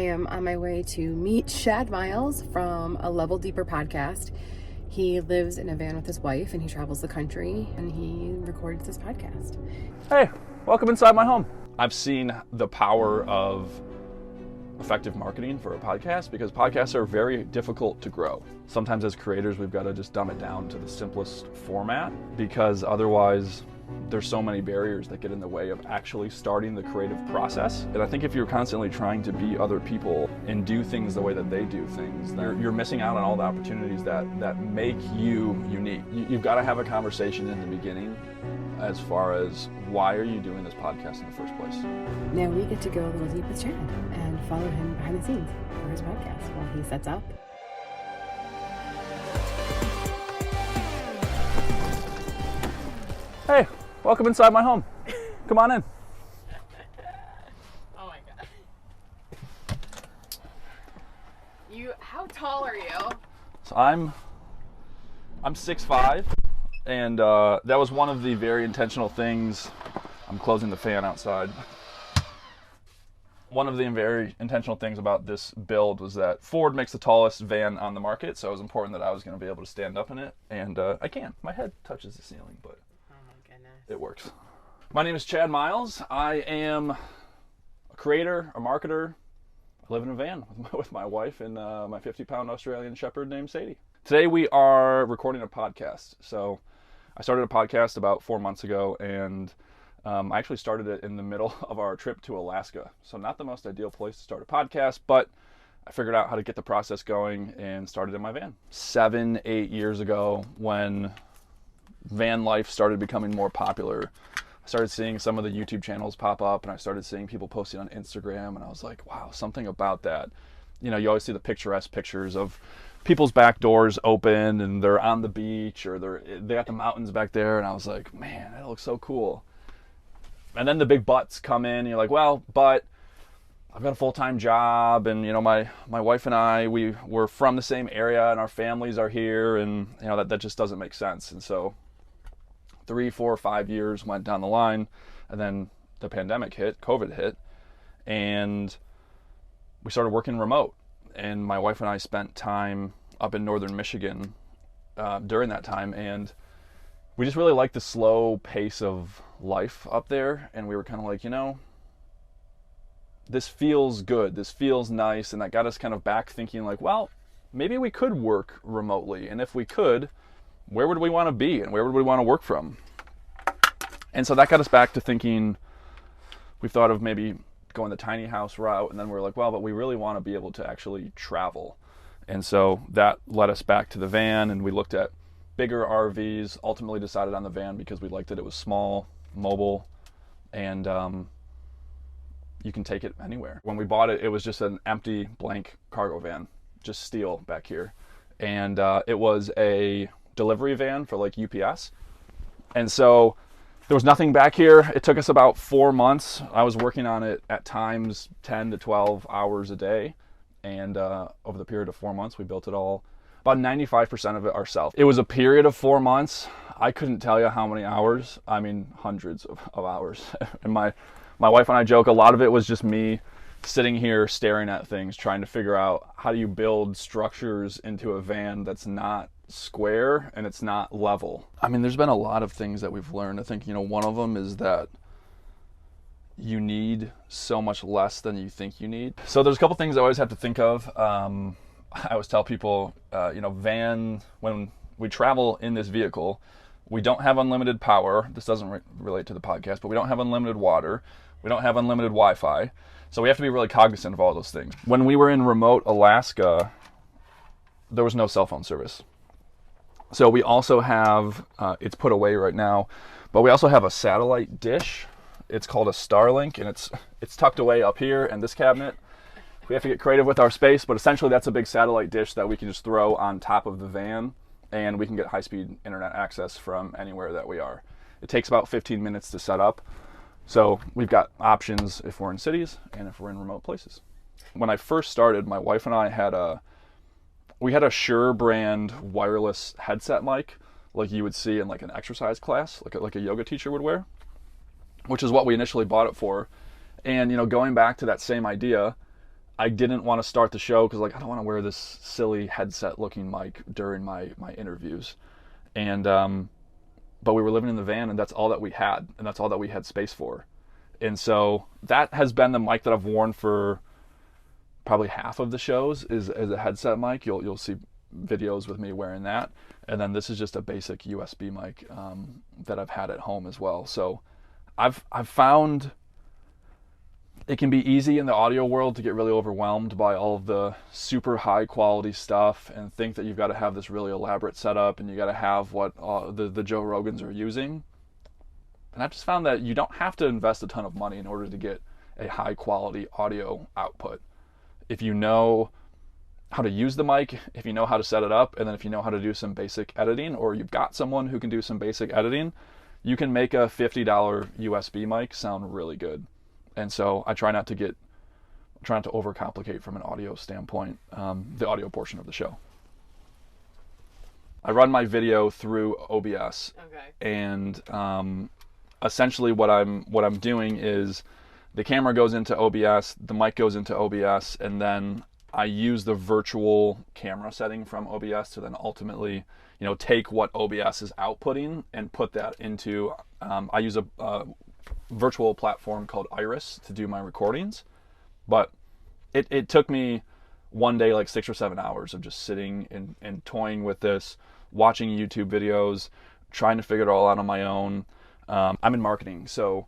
I am on my way to meet Shad Miles from A Level Deeper podcast. He lives in a van with his wife and he travels the country and he records this podcast. Hey, welcome inside my home. I've seen the power of effective marketing for a podcast because podcasts are very difficult to grow. Sometimes as creators, we've got to just dumb it down to the simplest format because otherwise there's so many barriers that get in the way of actually starting the creative process. And I think if you're constantly trying to be other people and do things the way that they do things, you're missing out on all the opportunities that make you unique. You've got to have a conversation in the beginning as far as why are you doing this podcast in the first place? Now we get to go a little deep with Shad and follow him behind the scenes for his podcast while he sets up. Hey, welcome inside my home. Come on in. Oh my god. How tall are you? So I'm 6'5", and that was one of the very intentional things. I'm closing the fan outside. One of the very intentional things about this build was that Ford makes the tallest van on the market, so it was important that I was going to be able to stand up in it, and I can. My head touches the ceiling, but it works. My name is Chad Miles. I am a creator, a marketer. I live in a van with my wife and my 50-pound Australian Shepherd named Sadie. Today we are recording a podcast. So I started a podcast about 4 months ago, and I actually started it in the middle of our trip to Alaska. So not the most ideal place to start a podcast, but I figured out how to get the process going and started in my van. 7-8 years ago, when van life started becoming more popular, I started seeing some of the YouTube channels pop up, and I started seeing people posting on Instagram, and I was like, wow, something about that. You know, you always see the picturesque pictures of people's back doors open and they're on the beach, or they got the mountains back there, and I was like, man, that looks so cool. And then the big buts come in, and you're like, well, but I've got a full-time job, and you know, my wife and I, we're from the same area, and our families are here, and you know, that just doesn't make sense. And so 3, 4, 5 years went down the line, and then the pandemic hit, COVID hit, and we started working remote. And my wife and I spent time up in northern Michigan during that time, and we just really liked the slow pace of life up there, and we were kind of like, you know, this feels good, this feels nice, and that got us kind of back thinking like, well, maybe we could work remotely, and if we could, where would we want to be and where would we want to work from? And so that got us back to thinking, we thought of maybe going the tiny house route, and then we were like, well, but we really want to be able to actually travel. And so that led us back to the van, and we looked at bigger RVs, ultimately decided on the van because we liked that it was small, mobile, and you can take it anywhere. When we bought it, it was just an empty, blank cargo van, just steel back here. And it was a delivery van for like UPS. And so there was nothing back here. It took us about 4 months. I was working on it at times 10 to 12 hours a day. And over the period of 4 months, we built it all, about 95% of it ourselves. It was a period of 4 months. I couldn't tell you how many hours. I mean, hundreds of hours. And my wife and I joke, a lot of it was just me sitting here staring at things, trying to figure out how do you build structures into a van that's not square and it's not level. I mean, there's been a lot of things that we've learned. I think, you know, one of them is that you need so much less than you think you need. So there's a couple things I always have to think of. I always tell people, you know, when we travel in this vehicle, we don't have unlimited power. This doesn't relate to the podcast, but we don't have unlimited water. We don't have unlimited Wi-Fi. So we have to be really cognizant of all those things. When we were in remote Alaska, there was no cell phone service. So we also have, it's put away right now, but we also have a satellite dish. It's called a Starlink, and it's tucked away up here in this cabinet. We have to get creative with our space, but essentially that's a big satellite dish that we can just throw on top of the van, and we can get high-speed internet access from anywhere that we are. It takes about 15 minutes to set up. So we've got options if we're in cities and if we're in remote places. When I first started, my wife and I had a Shure brand wireless headset mic, like you would see in like an exercise class, like a yoga teacher would wear, which is what we initially bought it for. And you know, going back to that same idea, I didn't want to start the show because like I don't want to wear this silly headset looking mic during my interviews. And but we were living in the van, and that's all that we had, and that's all that we had space for. And so that has been the mic that I've worn for probably half of the shows is a headset mic. You'll see videos with me wearing that. And then this is just a basic USB mic that I've had at home as well. So I've found it can be easy in the audio world to get really overwhelmed by all of the super high quality stuff and think that you've got to have this really elaborate setup and you got to have what the Joe Rogans are using. And I've just found that you don't have to invest a ton of money in order to get a high quality audio output. If you know how to use the mic, if you know how to set it up, and then if you know how to do some basic editing, or you've got someone who can do some basic editing, you can make a $50 USB mic sound really good. And so I try not to overcomplicate from an audio standpoint, the audio portion of the show. I run my video through OBS. Okay. And essentially what I'm doing is the camera goes into OBS, the mic goes into OBS, and then I use the virtual camera setting from OBS to then ultimately, take what OBS is outputting and put that into, I use a virtual platform called Iris to do my recordings. But it took me one day like 6 or 7 hours of just sitting and toying with this, watching YouTube videos, trying to figure it all out on my own. I'm in marketing, so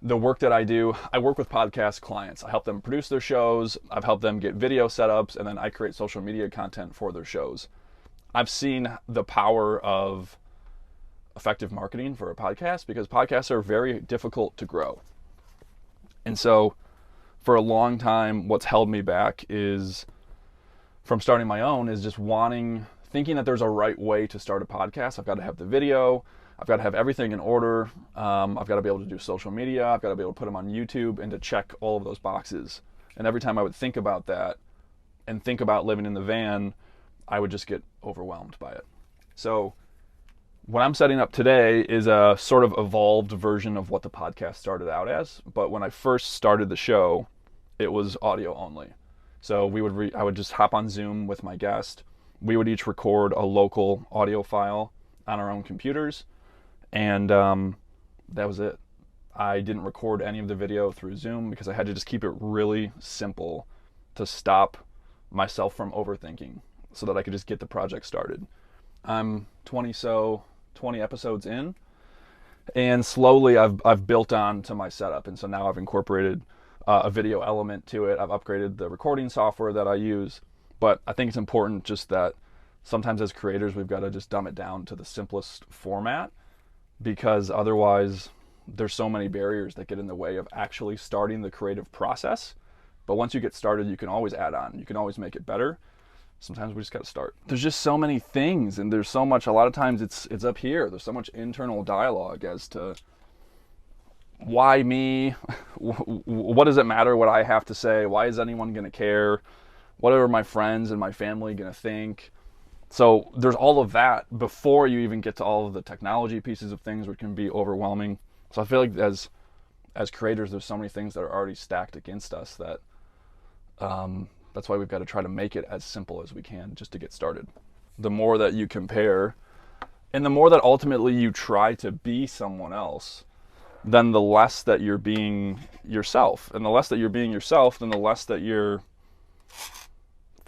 the work that I do, I work with podcast clients. I help them produce their shows, I've helped them get video setups, and then I create social media content for their shows. I've seen the power of effective marketing for a podcast because podcasts are very difficult to grow. And so for a long time, what's held me back is from starting my own is just thinking that there's a right way to start a podcast. I've got to have the video, I've got to have everything in order. I've got to be able to do social media. I've got to be able to put them on YouTube and to check all of those boxes. And every time I would think about that and think about living in the van, I would just get overwhelmed by it. So what I'm setting up today is a sort of evolved version of what the podcast started out as. But when I first started the show, it was audio only. So I would just hop on Zoom with my guest. We would each record a local audio file on our own computers. And that was it. I didn't record any of the video through Zoom because I had to just keep it really simple to stop myself from overthinking so that I could just get the project started. I'm 20 episodes in, and slowly I've built on to my setup. And so now I've incorporated a video element to it. I've upgraded the recording software that I use. But I think it's important just that sometimes as creators, we've got to just dumb it down to the simplest format, because otherwise there's so many barriers that get in the way of actually starting the creative process. But once you get started, you can always add on. You can always make it better. Sometimes we just got to start. There's just so many things, and there's so much, a lot of times it's up here. There's so much internal dialogue as to why me? What does it matter what I have to say? Why is anyone going to care? What are my friends and my family going to think? So there's all of that before you even get to all of the technology pieces of things, which can be overwhelming. So I feel like as creators, there's so many things that are already stacked against us that that's why we've got to try to make it as simple as we can just to get started. The more that you compare, and the more that ultimately you try to be someone else, then the less that you're being yourself. And the less that you're being yourself, then the less that you're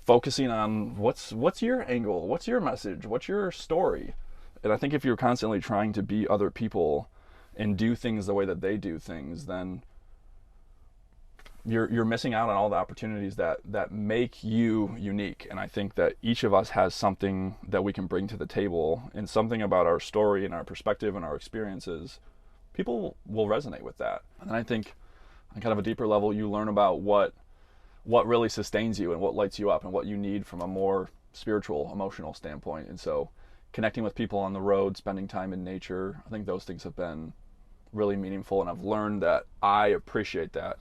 focusing on what's your angle, what's your message, what's your story. And I think if you're constantly trying to be other people and do things the way that they do things, then you're missing out on all the opportunities that make you unique. And I think that each of us has something that we can bring to the table, and something about our story and our perspective and our experiences. People will resonate with that. And I think on kind of a deeper level, you learn about what really sustains you and what lights you up and what you need from a more spiritual, emotional standpoint. And so connecting with people on the road, spending time in nature, I think those things have been really meaningful, and I've learned that I appreciate that.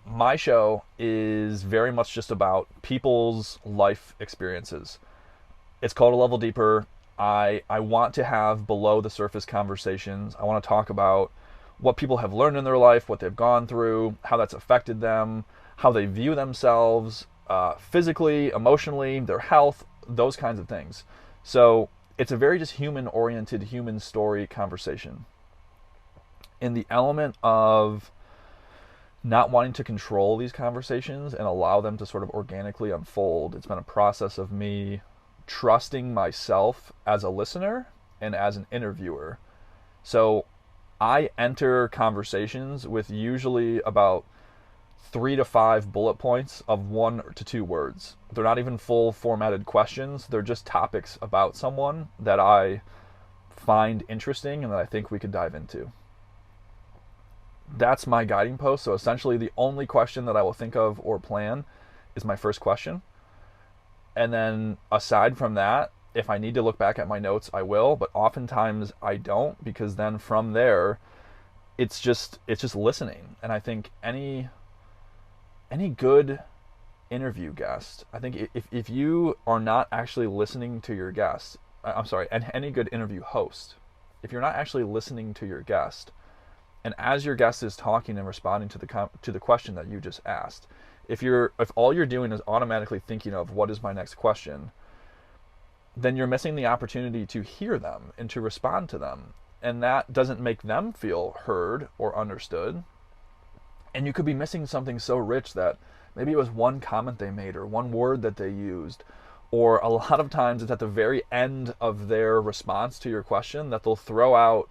My show is very much just about people's life experiences. It's called A Level Deeper. I want to have below the surface conversations. I want to talk about what people have learned in their life, what they've gone through, how that's affected them, how they view themselves, physically, emotionally, their health, those kinds of things. So it's a very just human-oriented, human story conversation. In the element of not wanting to control these conversations and allow them to sort of organically unfold, it's been a process of me trusting myself as a listener and as an interviewer. So I enter conversations with usually about 3 to 5 bullet points of 1 to 2 words. They're not even full formatted questions. They're just topics about someone that I find interesting and that I think we could dive into. That's my guiding post. So essentially the only question that I will think of or plan is my first question. And then aside from that, if I need to look back at my notes, I will, but oftentimes I don't, because then from there, it's just listening. And I think any good interview guest, I think if you are not actually listening to your guest, and any good interview host, if you're not actually listening to your guest, and as your guest is talking and responding to the question that you just asked, if all you're doing is automatically thinking of what is my next question, then you're missing the opportunity to hear them and to respond to them. And that doesn't make them feel heard or understood. And you could be missing something so rich that maybe it was one comment they made or one word that they used, or a lot of times it's at the very end of their response to your question that they'll throw out,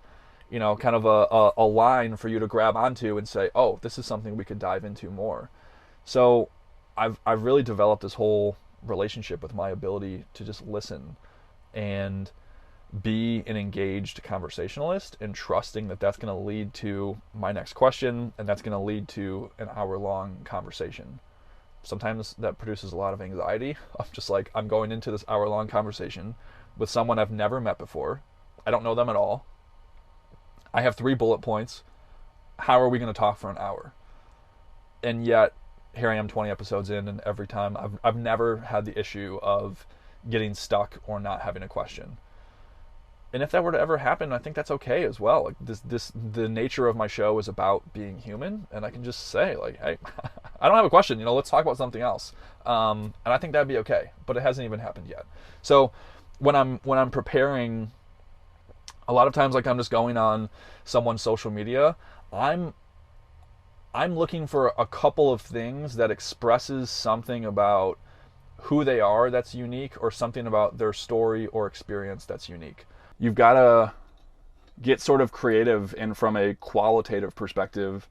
kind of a line for you to grab onto and say, oh, this is something we could dive into more. So I've really developed this whole relationship with my ability to just listen and be an engaged conversationalist, and trusting that that's going to lead to my next question, and that's going to lead to an hour-long conversation. Sometimes that produces a lot of anxiety. I'm going into this hour-long conversation with someone I've never met before. I don't know them at all. I have 3 bullet points. How are we going to talk for an hour? And yet, here I am 20 episodes in, and every time I've never had the issue of getting stuck or not having a question. And if that were to ever happen, I think that's okay as well. Like the nature of my show is about being human, and I can just say, like, hey, I don't have a question, let's talk about something else. And I think that'd be okay, but it hasn't even happened yet. So when I'm preparing, a lot of times, like, I'm just going on someone's social media, I'm looking for a couple of things that expresses something about who they are that's unique, or something about their story or experience that's unique. You've got to get sort of creative, and from a qualitative perspective,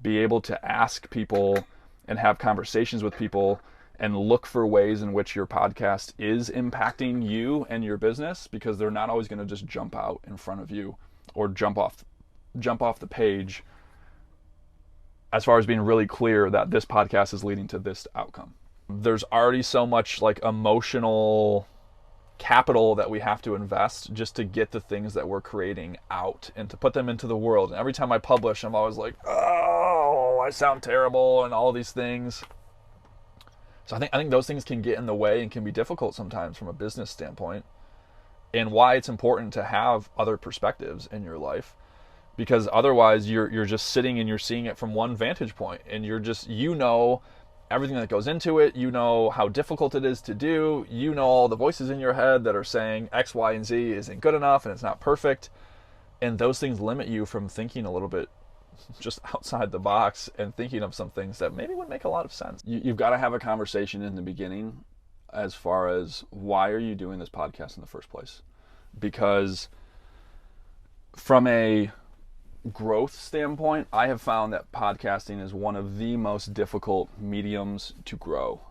be able to ask people and have conversations with people and look for ways in which your podcast is impacting you and your business, because they're not always going to just jump out in front of you or jump off the page as far as being really clear that this podcast is leading to this outcome. There's already so much like emotional capital that we have to invest just to get the things that we're creating out and to put them into the world. And every time I publish, I'm always like, oh, I sound terrible and all these things. So I think those things can get in the way and can be difficult sometimes from a business standpoint, and why it's important to have other perspectives in your life, because otherwise you're just sitting and you're seeing it from one vantage point, and you're just, everything that goes into it, how difficult it is to do, all the voices in your head that are saying X, Y, and Z isn't good enough and it's not perfect. And those things limit you from thinking a little bit just outside the box and thinking of some things that maybe would make a lot of sense. You've got to have a conversation in the beginning as far as, why are you doing this podcast in the first place? Because from a growth standpoint, I have found that podcasting is one of the most difficult mediums to grow.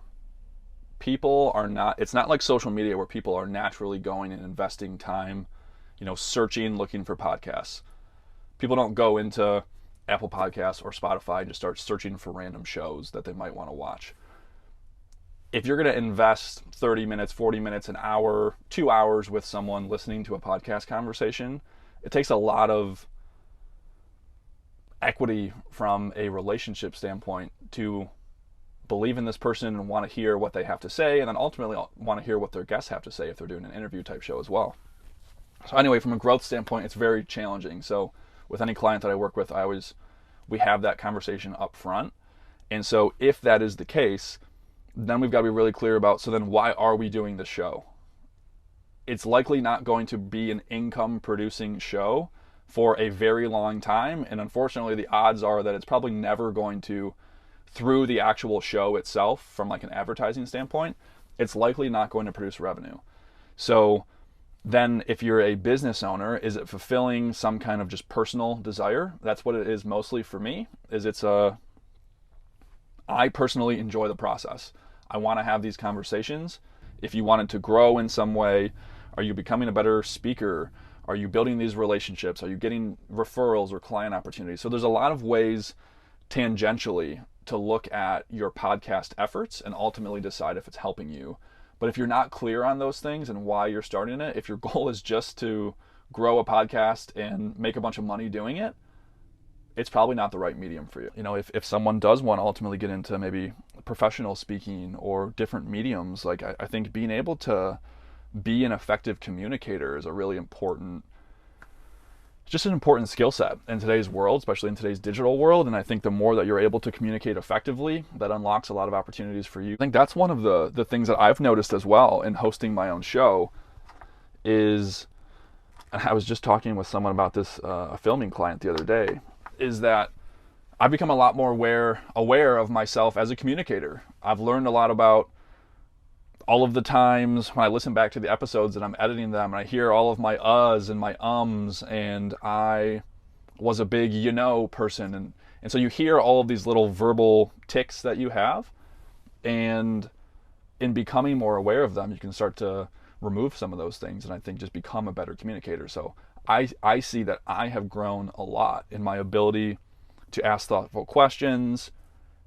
It's not like social media where people are naturally going and investing time, searching, looking for podcasts. People don't go into Apple Podcasts or Spotify and just start searching for random shows that they might want to watch. If you're going to invest 30 minutes, 40 minutes, an hour, 2 hours with someone listening to a podcast conversation, it takes a lot of equity from a relationship standpoint to believe in this person and want to hear what they have to say, and then ultimately want to hear what their guests have to say if they're doing an interview type show as well. So anyway, from a growth standpoint, it's very challenging. So with any client that I work with, we have that conversation up front, And so if that is the case, then we've got to be really clear about, so then why are we doing the show? It's likely not going to be an income producing show for a very long time. And unfortunately, the odds are that it's probably never going to, through the actual show itself, from like an advertising standpoint, it's likely not going to produce revenue. So then if you're a business owner, is it fulfilling some kind of just personal desire? That's what it is mostly for me, is I personally enjoy the process. I want to have these conversations. If you want it to grow in some way, are you becoming a better speaker? Are you building these relationships? Are you getting referrals or client opportunities? So there's a lot of ways tangentially to look at your podcast efforts and ultimately decide if it's helping you. But if you're not clear on those things and why you're starting it, if your goal is just to grow a podcast and make a bunch of money doing it, it's probably not the right medium for you. You know, if someone does want to ultimately get into maybe professional speaking or different mediums, like I think being able to be an effective communicator is a really important, just an important skill set in today's world, especially in today's digital world. And I think the more that you're able to communicate effectively, that unlocks a lot of opportunities for you. I think that's one of the things that I've noticed as well in hosting my own show is, and I was just talking with someone about this, a filming client the other day, is that I've become a lot more aware of myself as a communicator. I've learned a lot about all of the times when I listen back to the episodes and I'm editing them and I hear all of my uhs and my ums, and I was a big person. And so you hear all of these little verbal tics that you have, and in becoming more aware of them, you can start to remove some of those things and I think just become a better communicator. So I see that I have grown a lot in my ability to ask thoughtful questions,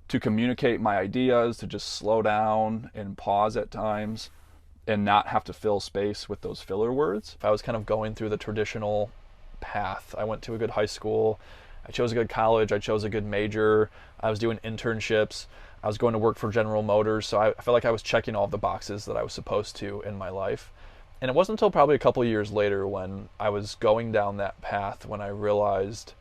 to communicate my ideas, to just slow down and pause at times and not have to fill space with those filler words. If I was kind of going through the traditional path, I went to a good high school, I chose a good college, I chose a good major, I was doing internships, I was going to work for General Motors, so I felt like I was checking all the boxes that I was supposed to in my life. And it wasn't until probably a couple of years later when I was going down that path when I realized,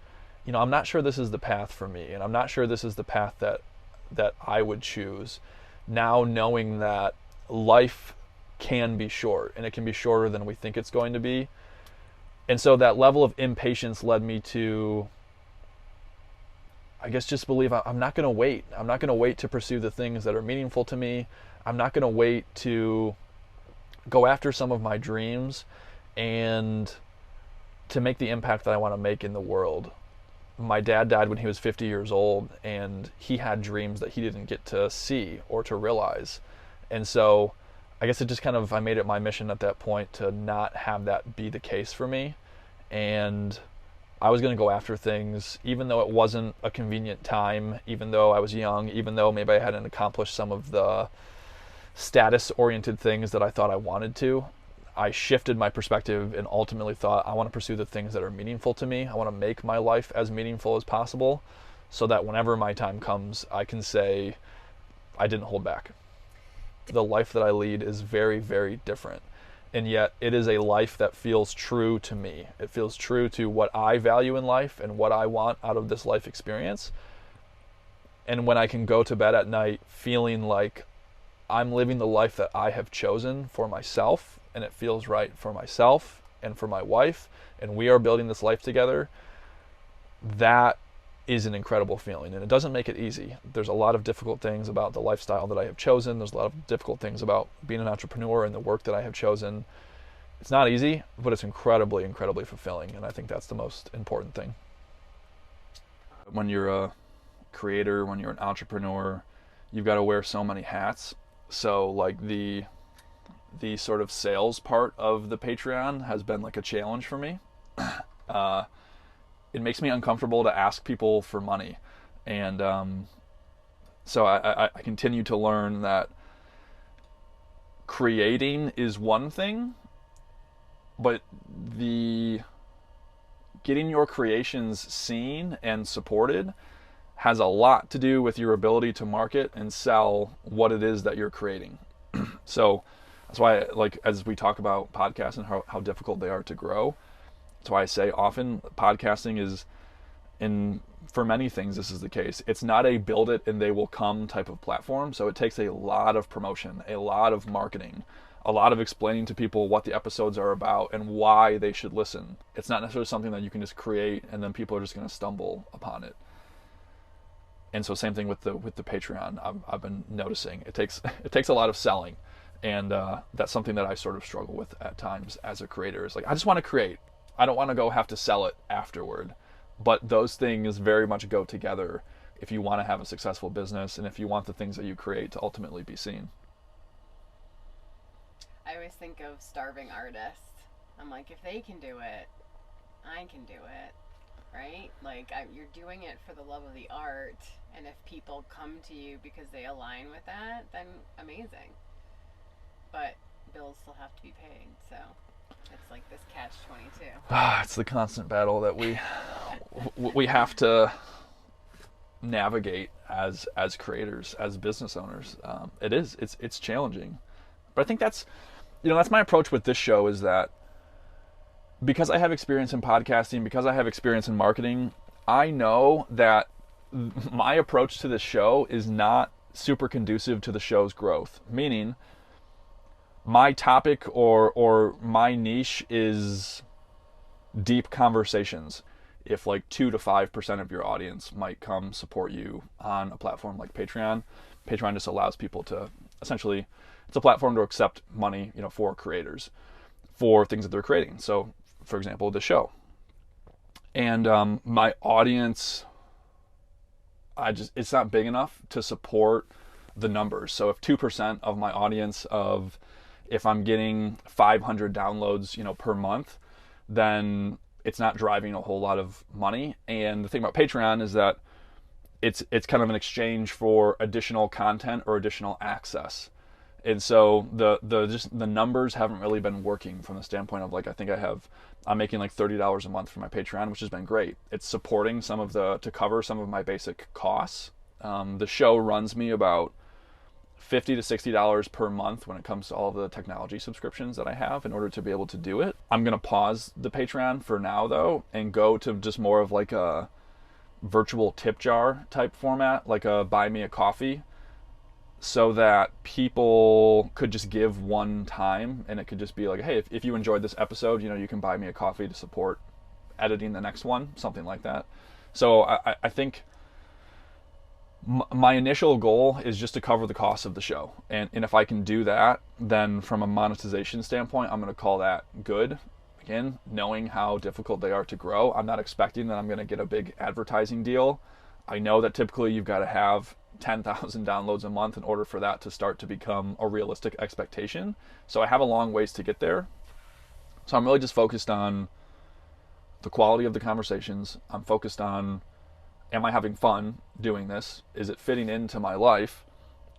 I'm not sure this is the path for me, and I'm not sure this is the path that I would choose. Now knowing that life can be short, and it can be shorter than we think it's going to be. And so that level of impatience led me to, I guess, just believe I'm not going to wait. I'm not going to wait to pursue the things that are meaningful to me. I'm not going to wait to go after some of my dreams and to make the impact that I want to make in the world. My dad died when he was 50 years old, and he had dreams that he didn't get to see or to realize. And so I guess it just kind of, I made it my mission at that point to not have that be the case for me. And I was going to go after things, even though it wasn't a convenient time, even though I was young, even though maybe I hadn't accomplished some of the status-oriented things that I thought I wanted to. I shifted my perspective and ultimately thought, I want to pursue the things that are meaningful to me. I want to make my life as meaningful as possible so that whenever my time comes, I can say, I didn't hold back. The life that I lead is very, very different. And yet it is a life that feels true to me. It feels true to what I value in life and what I want out of this life experience. And when I can go to bed at night feeling like I'm living the life that I have chosen for myself, and it feels right for myself and for my wife, and we are building this life together, that is an incredible feeling. And it doesn't make it easy. There's a lot of difficult things about the lifestyle that I have chosen. There's a lot of difficult things about being an entrepreneur and the work that I have chosen. It's not easy, but it's incredibly, incredibly fulfilling. And I think that's the most important thing. When you're a creator, when you're an entrepreneur, you've got to wear so many hats. So like the sort of sales part of the Patreon has been like a challenge for me. It makes me uncomfortable to ask people for money. And so I continue to learn that creating is one thing, but the getting your creations seen and supported has a lot to do with your ability to market and sell what it is that you're creating. So that's why, like, as we talk about podcasts and how difficult they are to grow, that's why I say often podcasting And for many things, this is the case. It's not a build it and they will come type of platform. So it takes a lot of promotion, a lot of marketing, a lot of explaining to people what the episodes are about and why they should listen. It's not necessarily something that you can just create and then people are just going to stumble upon it. And so same thing with the Patreon. I've been noticing it takes a lot of selling, and that's something that I sort of struggle with at times as a creator. Is like, I just want to create. I don't want to go have to sell it afterward. But those things very much go together if you want to have a successful business and if you want the things that you create to ultimately be seen. I always think of starving artists. I'm like, if they can do it, I can do it, right? Like, you're doing it for the love of the art, and if people come to you because they align with that, then amazing. But bills still have to be paid, so it's like this catch-22. It's the constant battle that we have to navigate as creators, as business owners. It's challenging, but I think that's my approach with this show, is that because I have experience in podcasting, because I have experience in marketing, I know that my approach to this show is not super conducive to the show's growth. Meaning, my topic or my niche is deep conversations. If like 2 to 5% of your audience might come support you on a platform like Patreon just allows people to essentially, it's a platform to accept money, for creators, for things that they're creating. So, for example, the show. And my audience, it's not big enough to support the numbers. So if 2% of my audience if I'm getting 500 downloads, per month, then it's not driving a whole lot of money. And the thing about Patreon is that it's kind of an exchange for additional content or additional access. And so the numbers haven't really been working from the standpoint of, like, I think I'm making like $30 a month for my Patreon, which has been great. It's supporting to cover some of my basic costs. The show runs me about $50 to $60 per month when it comes to all of the technology subscriptions that I have in order to be able to do it. I'm going to pause the Patreon for now, though, and go to just more of like a virtual tip jar type format, like a buy me a coffee, so that people could just give one time, and it could just be like, hey, if you enjoyed this episode, you can buy me a coffee to support editing the next one, something like that. So I think my initial goal is just to cover the cost of the show. And if I can do that, then from a monetization standpoint, I'm going to call that good. Again, knowing how difficult they are to grow, I'm not expecting that I'm going to get a big advertising deal. I know that typically you've got to have 10,000 downloads a month in order for that to start to become a realistic expectation. So I have a long ways to get there. So I'm really just focused on the quality of the conversations. I'm focused on, am I having fun doing this? Is it fitting into my life?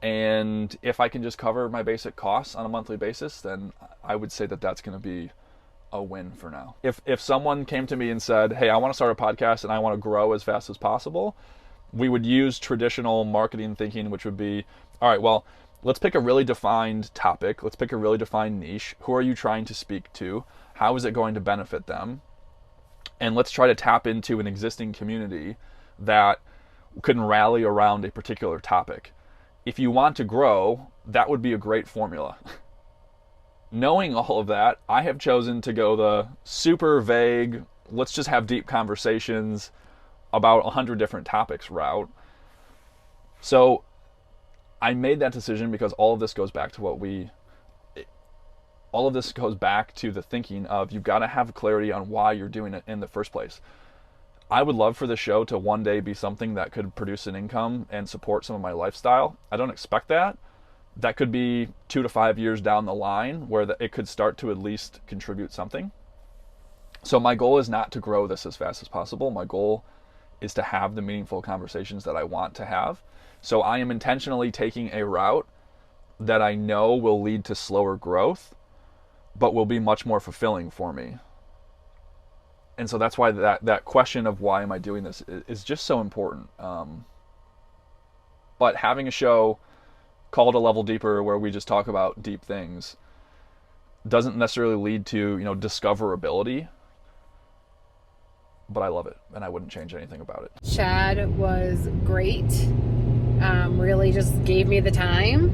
And if I can just cover my basic costs on a monthly basis, then I would say that that's going to be a win for now. If someone came to me and said, hey, I want to start a podcast and I want to grow as fast as possible, we would use traditional marketing thinking, which would be, all right, well, let's pick a really defined topic. Let's pick a really defined niche. Who are you trying to speak to? How is it going to benefit them? And let's try to tap into an existing community that can rally around a particular topic. If you want to grow, that would be a great formula. Knowing all of that, I have chosen to go the super vague, let's just have deep conversations about 100 different topics route. So I made that decision because all of this goes back to the thinking of, you've got to have clarity on why you're doing it in the first place. I would love for the show to one day be something that could produce an income and support some of my lifestyle. I don't expect that. That could be 2 to 5 years down the line where it could start to at least contribute something. So my goal is not to grow this as fast as possible. My goal is to have the meaningful conversations that I want to have. So I am intentionally taking a route that I know will lead to slower growth, but will be much more fulfilling for me. And so that's why that question of why am I doing this is just so important. But having a show called A Level Deeper, where we just talk about deep things, doesn't necessarily lead to, discoverability. but I love it, and I wouldn't change anything about it. Chad was great. Really just gave me the time,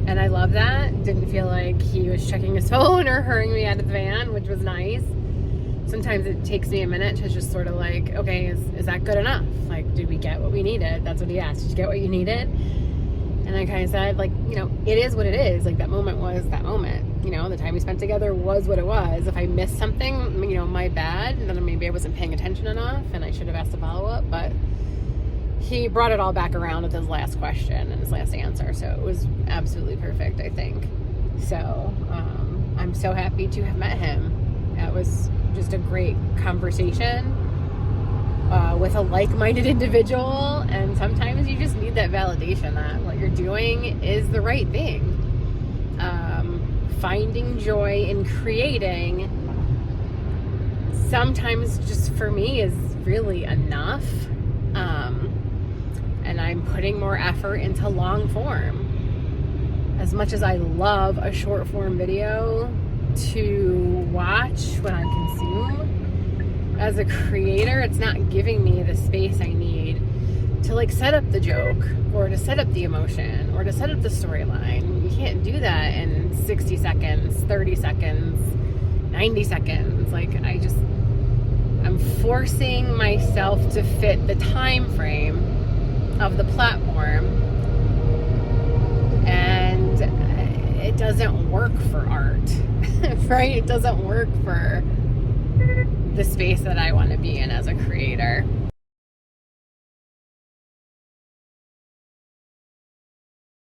and I love that. Didn't feel like he was checking his phone or hurrying me out of the van, which was nice. Sometimes it takes me a minute to just sort of like, okay, is that good enough? Like, did we get what we needed? That's what he asked. Did you get what you needed? And I kind of said, like, you know, it is what it is. Like, that moment was that moment. You know, the time we spent together was what it was. If I missed something, you know, my bad. Then maybe I wasn't paying attention enough, and I should have asked a follow-up. But he brought it all back around with his last question and his last answer. So it was absolutely perfect, I think. So I'm so happy to have met him. It was just a great conversation with a like-minded individual, and sometimes you just need that validation that what you're doing is the right thing. Finding joy in creating sometimes just for me is really enough, and I'm putting more effort into long form. As much as I love a short form video to watch when I consume, as a creator, it's not giving me the space I need to like set up the joke or to set up the emotion or to set up the storyline. You can't do that in 60 seconds, 30 seconds, 90 seconds. Like, I'm forcing myself to fit the time frame of the platform, and it doesn't work for art. Right? It doesn't work for the space that I want to be in as a creator.